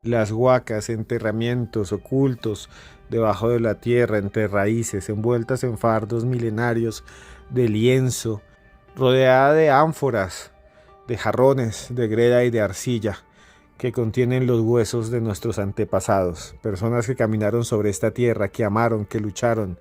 Las huacas, enterramientos ocultos debajo de la tierra, entre raíces, envueltas en fardos milenarios de lienzo, rodeada de ánforas, de jarrones, de greda y de arcilla, que contienen los huesos de nuestros antepasados, personas que caminaron sobre esta tierra, que amaron, que lucharon,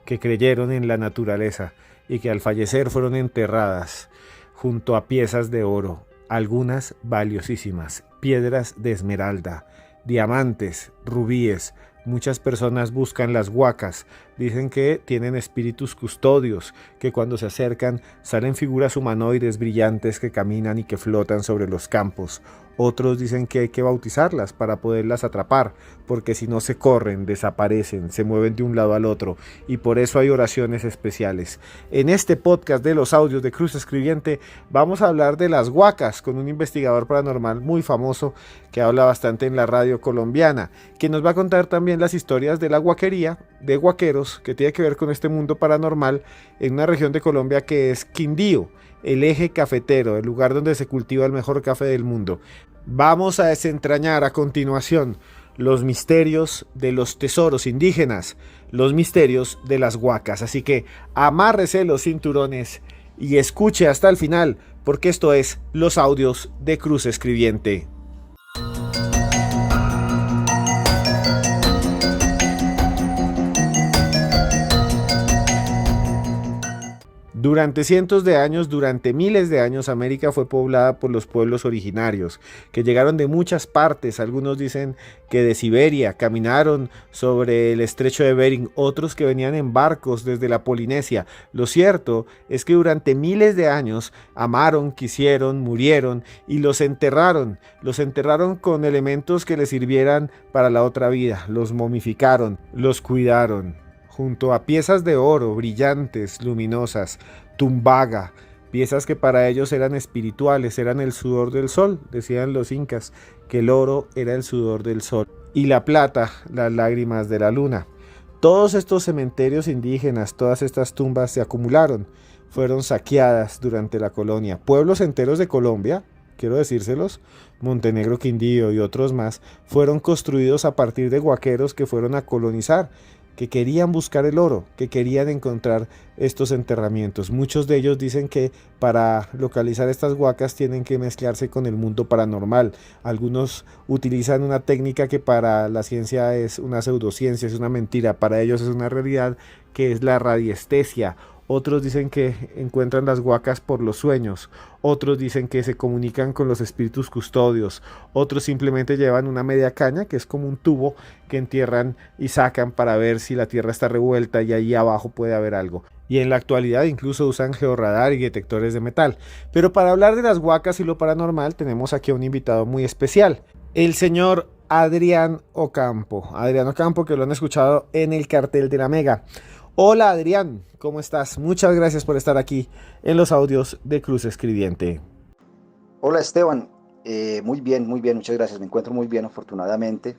que creyeron en la naturaleza y que al fallecer fueron enterradas junto a piezas de oro, algunas valiosísimas, piedras de esmeralda, diamantes, rubíes. Muchas personas buscan las huacas, dicen que tienen espíritus custodios, que cuando se acercan salen figuras humanoides brillantes que caminan y que flotan sobre los campos. Otros dicen que hay que bautizarlas para poderlas atrapar, porque si no se corren, desaparecen, se mueven de un lado al otro, y por eso hay oraciones especiales. En este podcast de los audios de Cruz Escribiente vamos a hablar de las huacas con un investigador paranormal muy famoso que habla bastante en la radio colombiana, que nos va a contar también las historias de la huaquería, de huaqueros, que tiene que ver con este mundo paranormal en una región de Colombia que es Quindío, el eje cafetero, el lugar donde se cultiva el mejor café del mundo. Vamos a desentrañar a continuación los misterios de los tesoros indígenas, los misterios de las huacas. Así que amárrese los cinturones y escuche hasta el final, porque esto es los audios de Cruz Escribiente. Durante cientos de años, durante miles de años, América fue poblada por los pueblos originarios, que llegaron de muchas partes. Algunos dicen que de Siberia, caminaron sobre el estrecho de Bering, otros que venían en barcos desde la Polinesia. Lo cierto es que durante miles de años amaron, quisieron, murieron y los enterraron. Los enterraron con elementos que les sirvieran para la otra vida. Los momificaron, los cuidaron junto a piezas de oro brillantes, luminosas, tumbaga, piezas que para ellos eran espirituales, eran el sudor del sol, decían los incas, que el oro era el sudor del sol y la plata, las lágrimas de la luna. Todos estos cementerios indígenas, todas estas tumbas se acumularon, fueron saqueadas durante la colonia. Pueblos enteros de Colombia, quiero decírselos, Montenegro, Quindío y otros más, fueron construidos a partir de huaqueros que fueron a colonizar, que querían buscar el oro, que querían encontrar estos enterramientos. Muchos de ellos dicen que para localizar estas huacas tienen que mezclarse con el mundo paranormal. Algunos utilizan una técnica que para la ciencia es una pseudociencia, es una mentira, para ellos es una realidad, que es la radiestesia. Otros dicen que encuentran las huacas por los sueños, otros dicen que se comunican con los espíritus custodios, otros simplemente llevan una media caña, que es como un tubo que entierran y sacan para ver si la tierra está revuelta y ahí abajo puede haber algo. Y en la actualidad incluso usan georradar y detectores de metal. Pero para hablar de las huacas y lo paranormal tenemos aquí a un invitado muy especial, el señor Adrián Ocampo. Adrián Ocampo, que lo han escuchado en el cartel de la Mega. Hola Adrián, ¿cómo estás? Muchas gracias por estar aquí en los audios de Cruz Escribiente. Hola Esteban, muy bien, muchas gracias. Me encuentro muy bien, afortunadamente.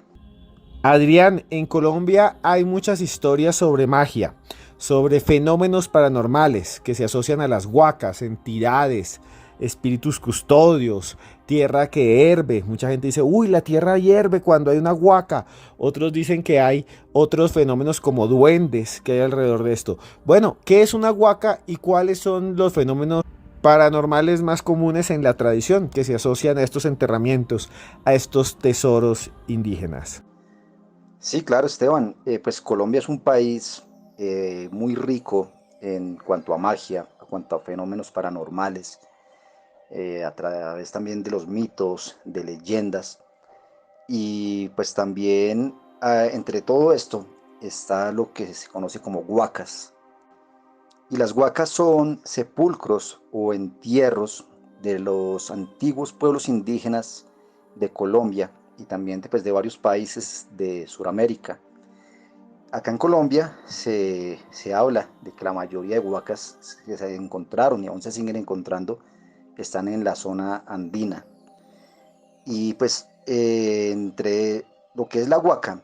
Adrián, en Colombia hay muchas historias sobre magia, sobre fenómenos paranormales que se asocian a las huacas, entidades, espíritus custodios, tierra que hierve. Mucha gente dice, uy, la tierra hierve cuando hay una huaca. Otros dicen que hay otros fenómenos como duendes que hay alrededor de esto. Bueno, ¿qué es una huaca y cuáles son los fenómenos paranormales más comunes en la tradición que se asocian a estos enterramientos, a estos tesoros indígenas? Sí, claro, Esteban, pues Colombia es un país muy rico en cuanto a magia, a cuanto a fenómenos paranormales, a través también de los mitos, de leyendas. Y pues también entre todo esto está lo que se conoce como huacas. Y las huacas son sepulcros o entierros de los antiguos pueblos indígenas de Colombia y también pues, de varios países de Sudamérica. Acá en Colombia se habla de que la mayoría de huacas que se encontraron y aún se siguen encontrando están en la zona andina. Y pues entre lo que es la huaca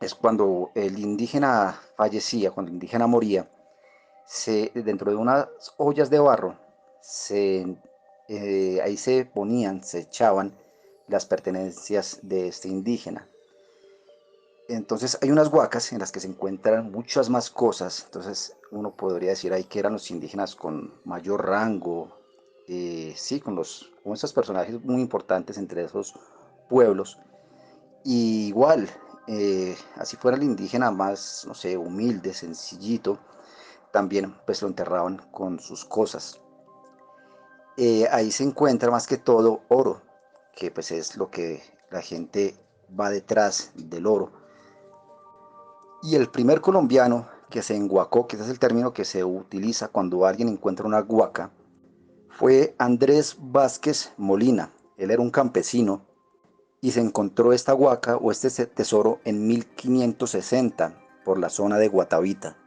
es cuando el indígena fallecía, cuando el indígena moría, dentro de unas ollas de barro, ahí se ponían, se echaban las pertenencias de este indígena. Entonces hay unas huacas en las que se encuentran muchas más cosas. Entonces uno podría decir ahí que eran los indígenas con mayor rango, sí, con esos personajes muy importantes entre esos pueblos. Y igual, así fuera el indígena más, no sé, humilde, sencillito, también pues lo enterraban con sus cosas. Ahí se encuentra más que todo oro, que pues es lo que la gente va detrás del oro. Y el primer colombiano que se enguacó, que ese es el término que se utiliza cuando alguien encuentra una guaca, fue Andrés Vázquez Molina. Él era un campesino y se encontró esta guaca o este tesoro en 1560 por la zona de Guatavita.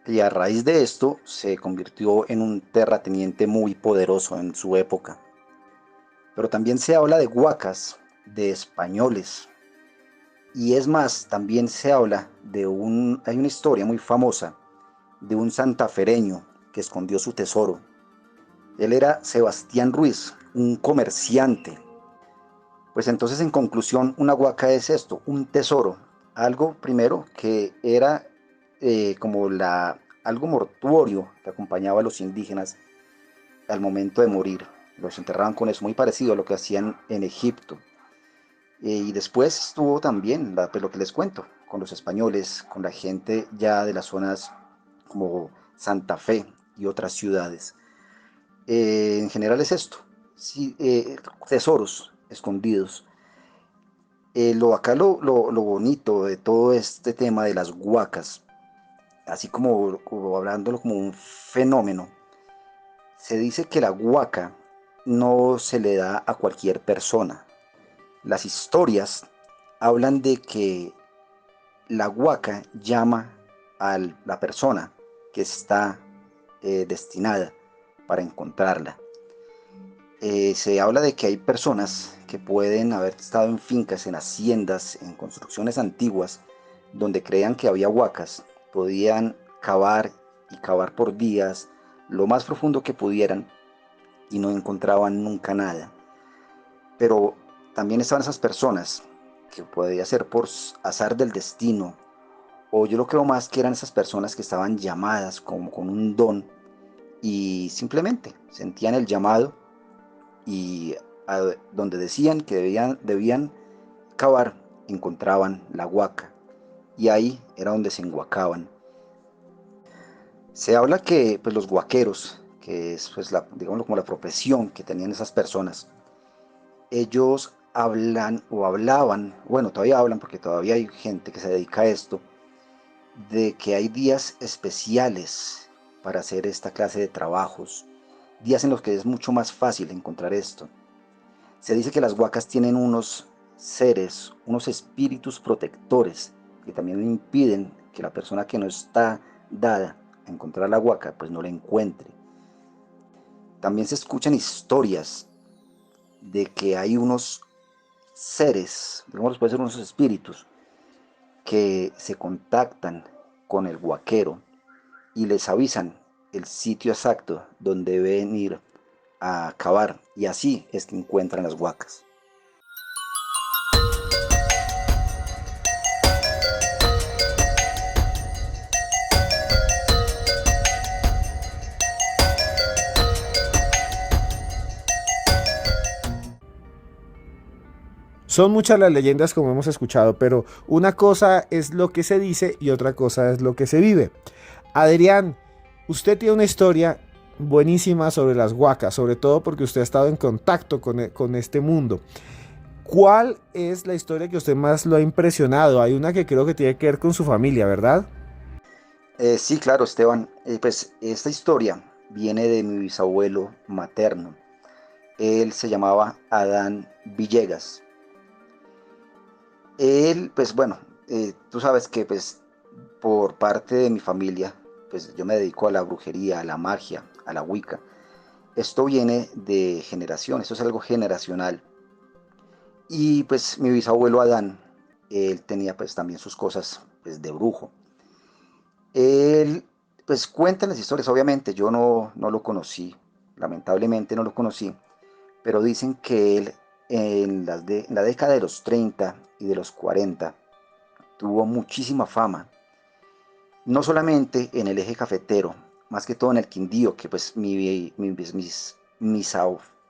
Y a raíz de esto se convirtió en un terrateniente muy poderoso en su época. Pero también se habla de huacas, de españoles. Y es más, también se habla hay una historia muy famosa de un santafereño que escondió su tesoro. Él era Sebastián Ruiz, un comerciante. Pues entonces, en conclusión, una huaca es esto, un tesoro. Algo primero que era algo mortuorio que acompañaba a los indígenas al momento de morir. Los enterraban con eso, muy parecido a lo que hacían en Egipto. Y después estuvo también pues lo que les cuento, con los españoles, con la gente ya de las zonas como Santa Fe y otras ciudades. En general es esto, sí, tesoros escondidos. Lo bonito de todo este tema de las huacas, así como hablándolo como un fenómeno, se dice que la huaca no se le da a cualquier persona. Las historias hablan de que la huaca llama a la persona que está destinada para encontrarla. Se habla de que hay personas que pueden haber estado en fincas, en haciendas, en construcciones antiguas, donde creían que había huacas, podían cavar y cavar por días, lo más profundo que pudieran, y no encontraban nunca nada. Pero también estaban esas personas que podía ser por azar del destino, o yo lo creo más que eran esas personas que estaban llamadas como con un don y simplemente sentían el llamado y donde decían que debían cavar, encontraban la huaca y ahí era donde se enguacaban. Se habla que pues, los huaqueros, que es pues, digámoslo, como la profesión que tenían esas personas, ellos hablan o hablaban, bueno, todavía hablan porque todavía hay gente que se dedica a esto, de que hay días especiales para hacer esta clase de trabajos, días en los que es mucho más fácil encontrar esto. Se dice que las huacas tienen unos seres, unos espíritus protectores que también impiden que la persona que no está dada a encontrar la huaca pues no la encuentre. También se escuchan historias de que hay unos seres, digamos, pueden ser unos espíritus que se contactan con el huaquero y les avisan el sitio exacto donde deben ir a cavar y así es que encuentran las huacas. Son muchas las leyendas como hemos escuchado, pero una cosa es lo que se dice y otra cosa es lo que se vive. Adrián, usted tiene una historia buenísima sobre las huacas, sobre todo porque usted ha estado en contacto con este mundo. ¿Cuál es la historia que usted más lo ha impresionado? Hay una que creo que tiene que ver con su familia, ¿verdad? Sí, claro, Esteban. Pues esta historia viene de mi bisabuelo materno. Él se llamaba Adán Villegas. Él, pues bueno, tú sabes que pues por parte de mi familia, pues yo me dedico a la brujería, a la magia, a la Wicca. Esto viene de generación, esto es algo generacional. Y pues mi bisabuelo Adán, él tenía pues también sus cosas pues, de brujo. Él, pues cuentan las historias, obviamente, yo no lo conocí, lamentablemente no lo conocí, pero dicen que él en la década de los 30 y de los 40 tuvo muchísima fama, no solamente en el eje cafetero, más que todo en el Quindío, que pues mis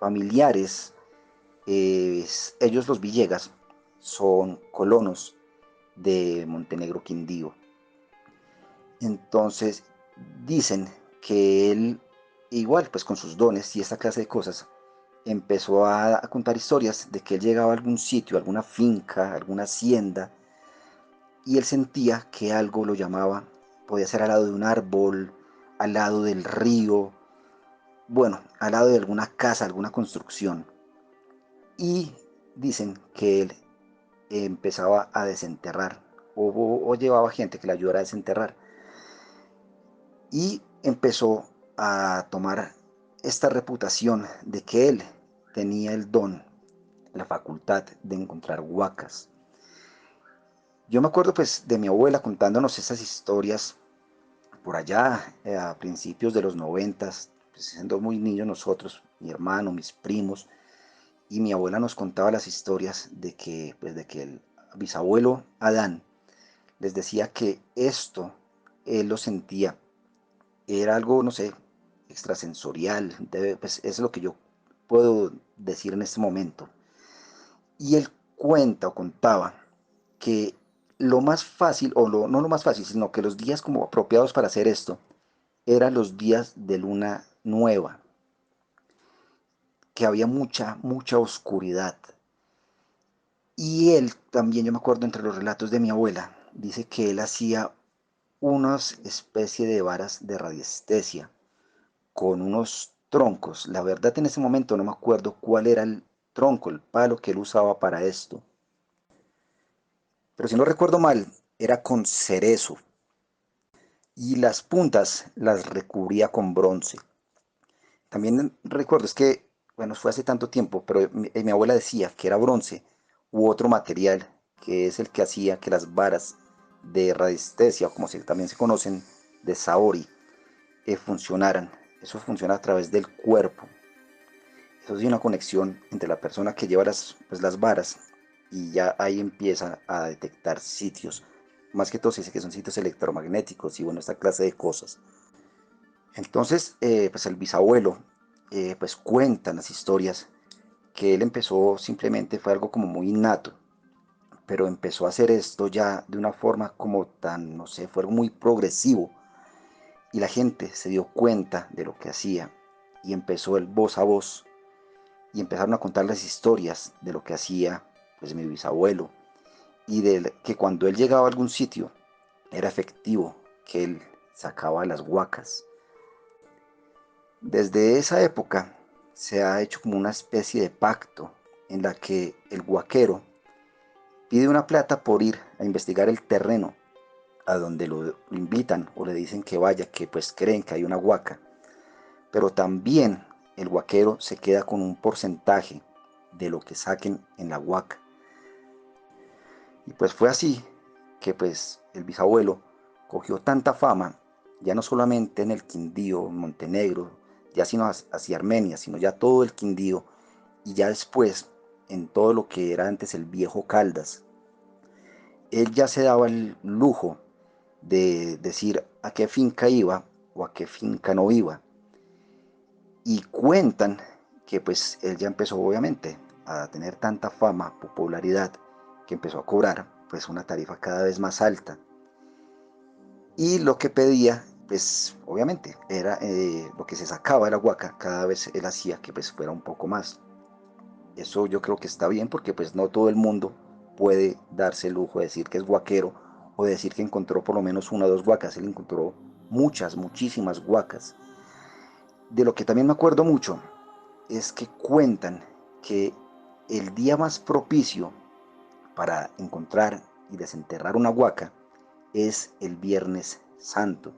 familiares, ellos los Villegas, son colonos de Montenegro Quindío. Entonces dicen que él, igual pues con sus dones y esta clase de cosas, empezó a contar historias de que él llegaba a algún sitio, alguna finca, alguna hacienda, y él sentía que algo lo llamaba, podía ser al lado de un árbol, al lado del río, bueno, al lado de alguna casa, alguna construcción. Y dicen que él empezaba a desenterrar o llevaba gente que le ayudara a desenterrar. Y empezó a tomar esta reputación de que él tenía el don, la facultad de encontrar huacas. Yo me acuerdo pues de mi abuela contándonos esas historias por allá a principios de los 90, pues, siendo muy niños nosotros, mi hermano, mis primos, y mi abuela nos contaba las historias de que el bisabuelo Adán les decía que esto él lo sentía, era algo, no sé, extrasensorial, pues, es lo que yo puedo decir en este momento. Y él cuenta o contaba que lo más fácil, no lo más fácil, sino que los días como apropiados para hacer esto, eran los días de luna nueva, que había mucha, mucha oscuridad. Y él también, yo me acuerdo entre los relatos de mi abuela, dice que él hacía unas especie de varas de radiestesia con unos troncos. La verdad en ese momento no me acuerdo cuál era el tronco, el palo que él usaba para esto. Pero si no recuerdo mal, era con cerezo y las puntas las recubría con bronce. También recuerdo, es que, bueno, fue hace tanto tiempo, pero mi abuela decía que era bronce u otro material, que es el que hacía que las varas de radiestesia, o como también se conocen, de Saori, funcionaran. Eso funciona a través del cuerpo. Eso es una conexión entre la persona que lleva las varas y ya ahí empieza a detectar sitios. Más que todo se dice que son sitios electromagnéticos y bueno, esta clase de cosas. Entonces, pues el bisabuelo, pues cuentan las historias que él empezó simplemente, fue algo como muy innato, pero empezó a hacer esto ya de una forma como tan, no sé, fue algo muy progresivo y la gente se dio cuenta de lo que hacía y empezó el voz a voz y empezaron a contar las historias de lo que hacía pues mi bisabuelo y de que cuando él llegaba a algún sitio era efectivo, que él sacaba las huacas. Desde esa época se ha hecho como una especie de pacto en la que el huaquero pide una plata por ir a investigar el terreno a donde lo invitan o le dicen que vaya, que pues creen que hay una huaca, pero también el huaquero se queda con un porcentaje de lo que saquen en la huaca. Y pues fue así que pues el bisabuelo cogió tanta fama, ya no solamente en el Quindío, en Montenegro, ya sino hacia Armenia, sino ya todo el Quindío y ya después en todo lo que era antes el viejo Caldas. Él ya se daba el lujo de decir a qué finca iba o a qué finca no iba. Y cuentan que pues él ya empezó obviamente a tener tanta fama, popularidad, que empezó a cobrar pues una tarifa cada vez más alta. Y lo que pedía, pues obviamente, era lo que se sacaba de la huaca, cada vez él hacía que pues fuera un poco más. Eso yo creo que está bien porque pues no todo el mundo puede darse el lujo de decir que es huaquero o de decir que encontró por lo menos una o dos huacas. Él encontró muchas, muchísimas huacas. De lo que también me acuerdo mucho es que cuentan que el día más propicio para encontrar y desenterrar una huaca es el Viernes Santo.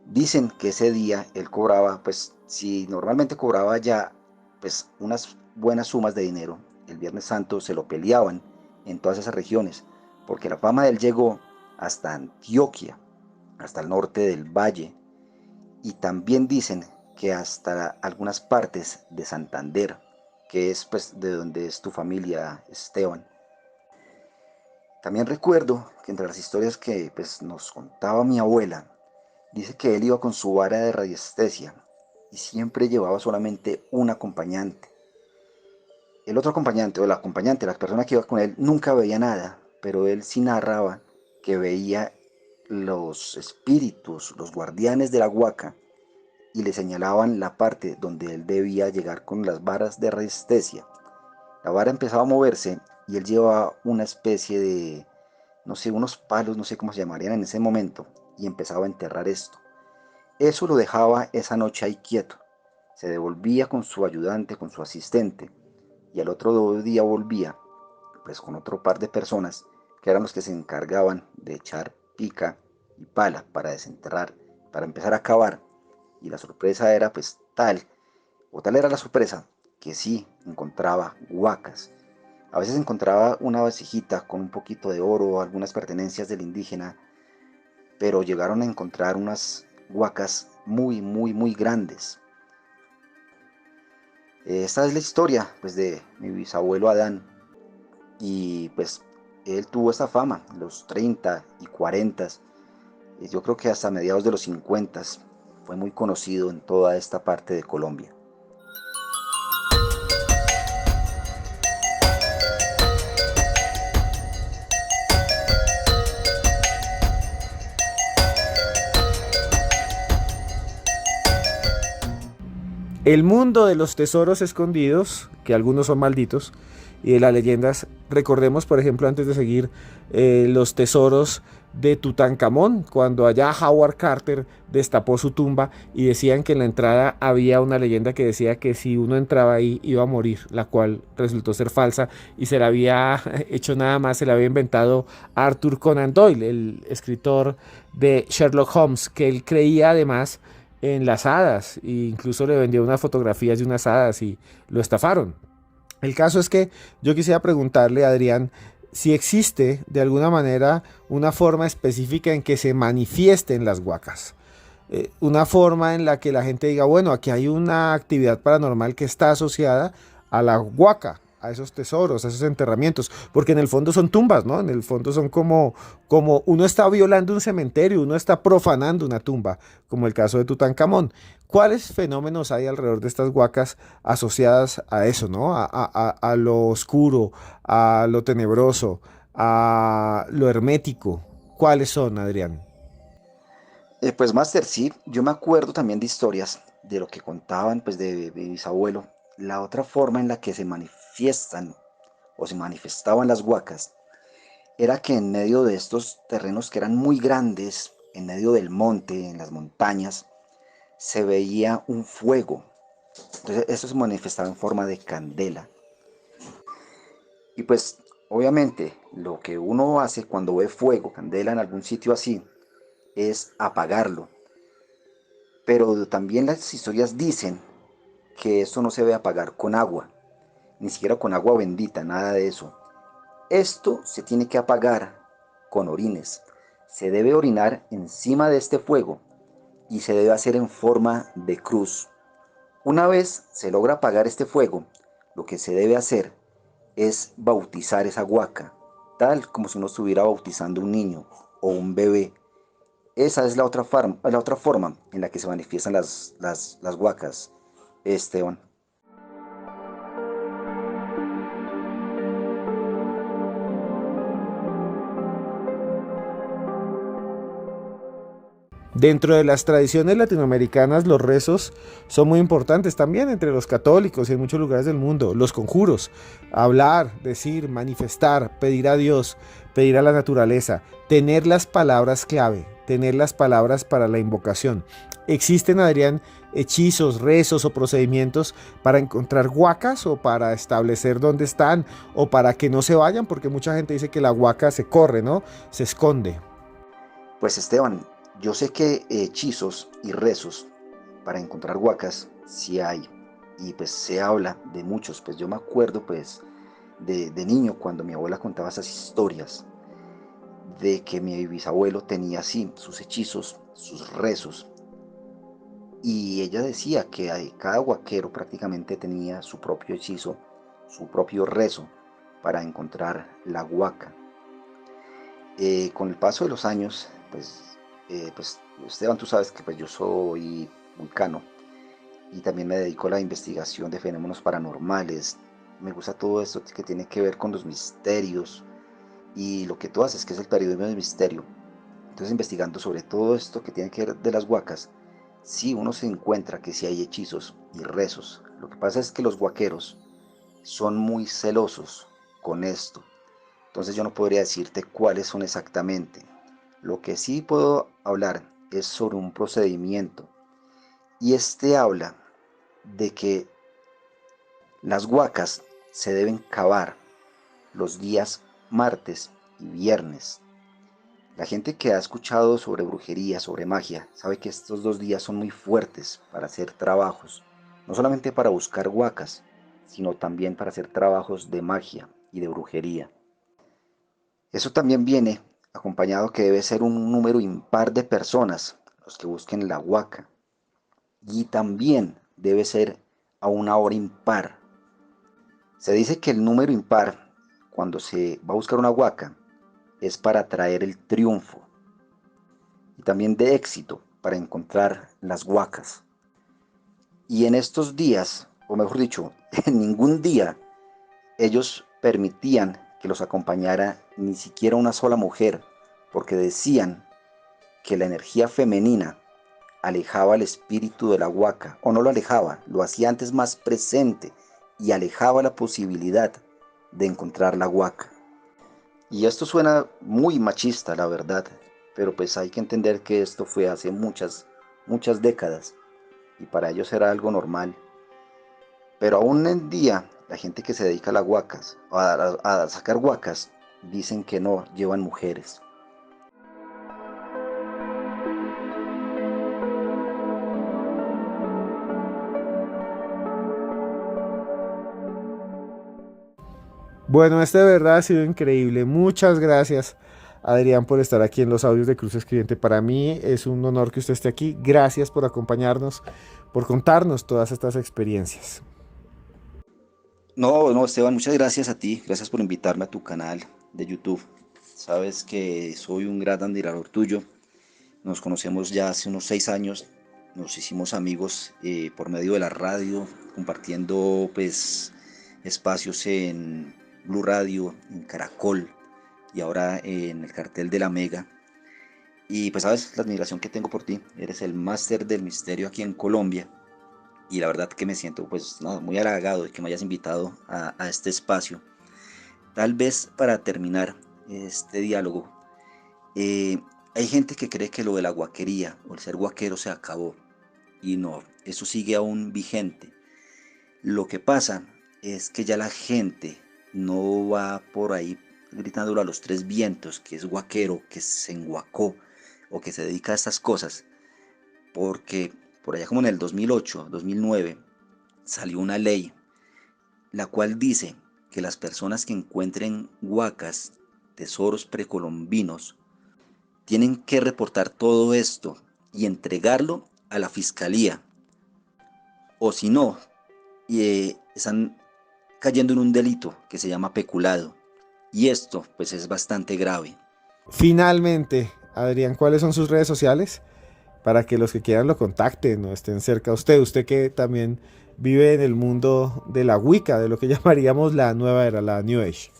Dicen que ese día él cobraba, pues si normalmente cobraba ya pues unas buenas sumas de dinero, el Viernes Santo se lo peleaban en todas esas regiones, porque la fama de él llegó hasta Antioquia, hasta el norte del valle, y también dicen que hasta algunas partes de Santander. que es pues de donde es tu familia, Esteban. También recuerdo que entre las historias que pues nos contaba mi abuela, dice que él iba con su vara de radiestesia y siempre llevaba solamente un acompañante. El otro acompañante o el acompañante, la persona que iba con él, nunca veía nada, pero él sí narraba que veía los espíritus, los guardianes de la huaca, y le señalaban la parte donde él debía llegar con las varas de resistencia. La vara empezaba a moverse y él llevaba una especie de, no sé, unos palos, no sé cómo se llamarían en ese momento, y empezaba a enterrar esto. Eso lo dejaba esa noche ahí quieto. Se devolvía con su ayudante, con su asistente, y al otro día volvía, pues con otro par de personas, que eran los que se encargaban de echar pica y pala para desenterrar, para empezar a cavar. Y la sorpresa era pues tal, o tal era la sorpresa, que sí encontraba huacas. A veces encontraba una vasijita con un poquito de oro o algunas pertenencias del indígena, pero llegaron a encontrar unas huacas muy, muy, muy grandes. Esta es la historia pues de mi bisabuelo Adán, y pues él tuvo esta fama en los 30 y 40, yo creo que hasta mediados de los 50 fue muy conocido en toda esta parte de Colombia. El mundo de los tesoros escondidos, que algunos son malditos, y de las leyendas, recordemos por ejemplo antes de seguir los tesoros de Tutankamón, cuando allá Howard Carter destapó su tumba y decían que en la entrada había una leyenda que decía que si uno entraba ahí iba a morir, la cual resultó ser falsa y se la había hecho nada más, se la había inventado Arthur Conan Doyle, el escritor de Sherlock Holmes, que él creía además en las hadas e incluso le vendió unas fotografías de unas hadas y lo estafaron. El caso es que yo quisiera preguntarle a Adrián si existe de alguna manera una forma específica en que se manifiesten las huacas. Una forma en la que la gente diga, bueno, aquí hay una actividad paranormal que está asociada a la huaca, a esos tesoros, a esos enterramientos, porque en el fondo son tumbas, ¿no? En el fondo son como uno está violando un cementerio, uno está profanando una tumba, como el caso de Tutankamón. ¿Cuáles fenómenos hay alrededor de estas huacas asociadas a eso, ¿no? A lo oscuro, a lo tenebroso, a lo hermético. ¿Cuáles son, Adrián? Pues Master, sí, yo me acuerdo también de historias de lo que contaban pues de mi bisabuelo. La otra forma en la que se manifiestan o se manifestaban las huacas era que en medio de estos terrenos que eran muy grandes, en medio del monte, en las montañas, se veía un fuego. Entonces eso se manifestaba en forma de candela. Y pues obviamente lo que uno hace cuando ve fuego, candela en algún sitio así, es apagarlo. Pero también las historias dicen que esto no se debe apagar con agua, ni siquiera con agua bendita, nada de eso. Esto se tiene que apagar con orines. Se debe orinar encima de este fuego y se debe hacer en forma de cruz. Una vez se logra apagar este fuego, lo que se debe hacer es bautizar esa huaca, tal como si uno estuviera bautizando un niño o un bebé. Esa es la otra forma en la que se manifiestan las huacas, Esteban. Dentro de las tradiciones latinoamericanas, los rezos son muy importantes también entre los católicos y en muchos lugares del mundo. Los conjuros, hablar, decir, manifestar, pedir a Dios, pedir a la naturaleza, tener las palabras clave, tener las palabras para la invocación. ¿Existen, Adrián, hechizos, rezos o procedimientos para encontrar huacas o para establecer dónde están o para que no se vayan? Porque mucha gente dice que la huaca se corre, ¿no? Se esconde. Pues Esteban, yo sé que hechizos y rezos para encontrar huacas sí hay. Y pues se habla de muchos. Pues yo me acuerdo pues de niño cuando mi abuela contaba esas historias de que mi bisabuelo tenía así sus hechizos, sus rezos. y ella decía que cada huaquero prácticamente tenía su propio hechizo, su propio rezo para encontrar la huaca. Con el paso de los años, pues Esteban, tú sabes que pues yo soy vulcano y también me dedico a la investigación de fenómenos paranormales. Me gusta todo esto que tiene que ver con los misterios y lo que tú haces, que es el periodismo del misterio. Entonces, investigando sobre todo esto que tiene que ver de las huacas, sí uno se encuentra que sí hay hechizos y rezos. Lo que pasa es que los huaqueros son muy celosos con esto. Entonces yo no podría decirte cuáles son exactamente. Lo que sí puedo hablar es sobre un procedimiento. Y este habla de que las huacas se deben cavar los días martes y viernes. La gente que ha escuchado sobre brujería, sobre magia, sabe que estos 2 días son muy fuertes para hacer trabajos, no solamente para buscar huacas, sino también para hacer trabajos de magia y de brujería. Eso también viene acompañado que debe ser un número impar de personas los que busquen la huaca, y también debe ser a una hora impar. Se dice que el número impar, cuando se va a buscar una huaca, es para traer el triunfo y también de éxito para encontrar las huacas. Y en estos días, o mejor dicho, en ningún día, ellos permitían que los acompañara ni siquiera una sola mujer, porque decían que la energía femenina alejaba el espíritu de la huaca, o no lo alejaba, lo hacía antes más presente y alejaba la posibilidad de encontrar la huaca. Y esto suena muy machista, la verdad, pero pues hay que entender que esto fue hace muchas, muchas décadas y para ellos era algo normal. Pero aún en día, la gente que se dedica a las huacas, a sacar huacas, dicen que no llevan mujeres. Bueno, este de verdad ha sido increíble. Muchas gracias, Adrián, por estar aquí en los audios de Cruz Escribiente. Para mí es un honor que usted esté aquí. Gracias por acompañarnos, por contarnos todas estas experiencias. No, no, Esteban, muchas gracias a ti. Gracias por invitarme a tu canal de YouTube. Sabes que soy un gran admirador tuyo. Nos conocemos ya hace unos 6 años. Nos hicimos amigos por medio de la radio, compartiendo pues espacios en Blue Radio, en Caracol y ahora en el cartel de la Mega. Y pues sabes la admiración que tengo por ti. Eres el máster del misterio aquí en Colombia. Y la verdad que me siento pues no, muy halagado de que me hayas invitado a este espacio. Tal vez para terminar este diálogo, eh, hay gente que cree que lo de la guaquería o el ser guaquero se acabó. Y no, eso sigue aún vigente. Lo que pasa es que ya la gente no va por ahí gritándolo a los 3 vientos, que es guaquero, que se enguacó o que se dedica a estas cosas, porque por allá como en el 2008, 2009, salió una ley, la cual dice que las personas que encuentren huacas, tesoros precolombinos, tienen que reportar todo esto y entregarlo a la fiscalía, o si no, están cayendo en un delito que se llama peculado. Y esto pues es bastante grave. Finalmente, Adrián, ¿cuáles son sus redes sociales? Para que los que quieran lo contacten o estén cerca a usted. Usted que también vive en el mundo de la Wicca, de lo que llamaríamos la nueva era, la New Age.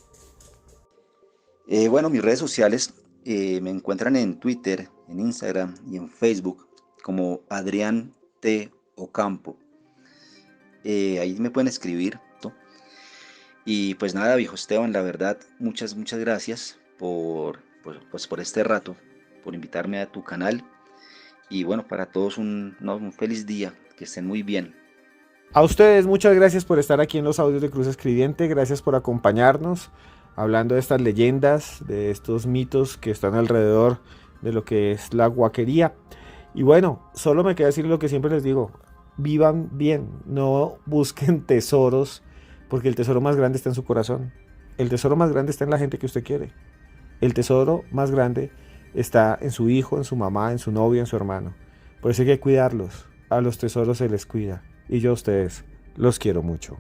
Bueno, mis redes sociales me encuentran en Twitter, en Instagram y en Facebook como Adrián T. Ocampo. Ahí me pueden escribir, ¿no? Y pues nada, viejo Esteban, la verdad, muchas, muchas gracias por este rato, por invitarme a tu canal. Y bueno, para todos un feliz día, que estén muy bien. A ustedes muchas gracias por estar aquí en los audios de Cruz Escribiente, gracias por acompañarnos hablando de estas leyendas, de estos mitos que están alrededor de lo que es la guaquería. Y bueno, solo me queda decir lo que siempre les digo, vivan bien, no busquen tesoros, porque el tesoro más grande está en su corazón, el tesoro más grande está en la gente que usted quiere, el tesoro más grande está en su hijo, en su mamá, en su novio, en su hermano. Por eso hay que cuidarlos, a los tesoros se les cuida. Y yo a ustedes los quiero mucho.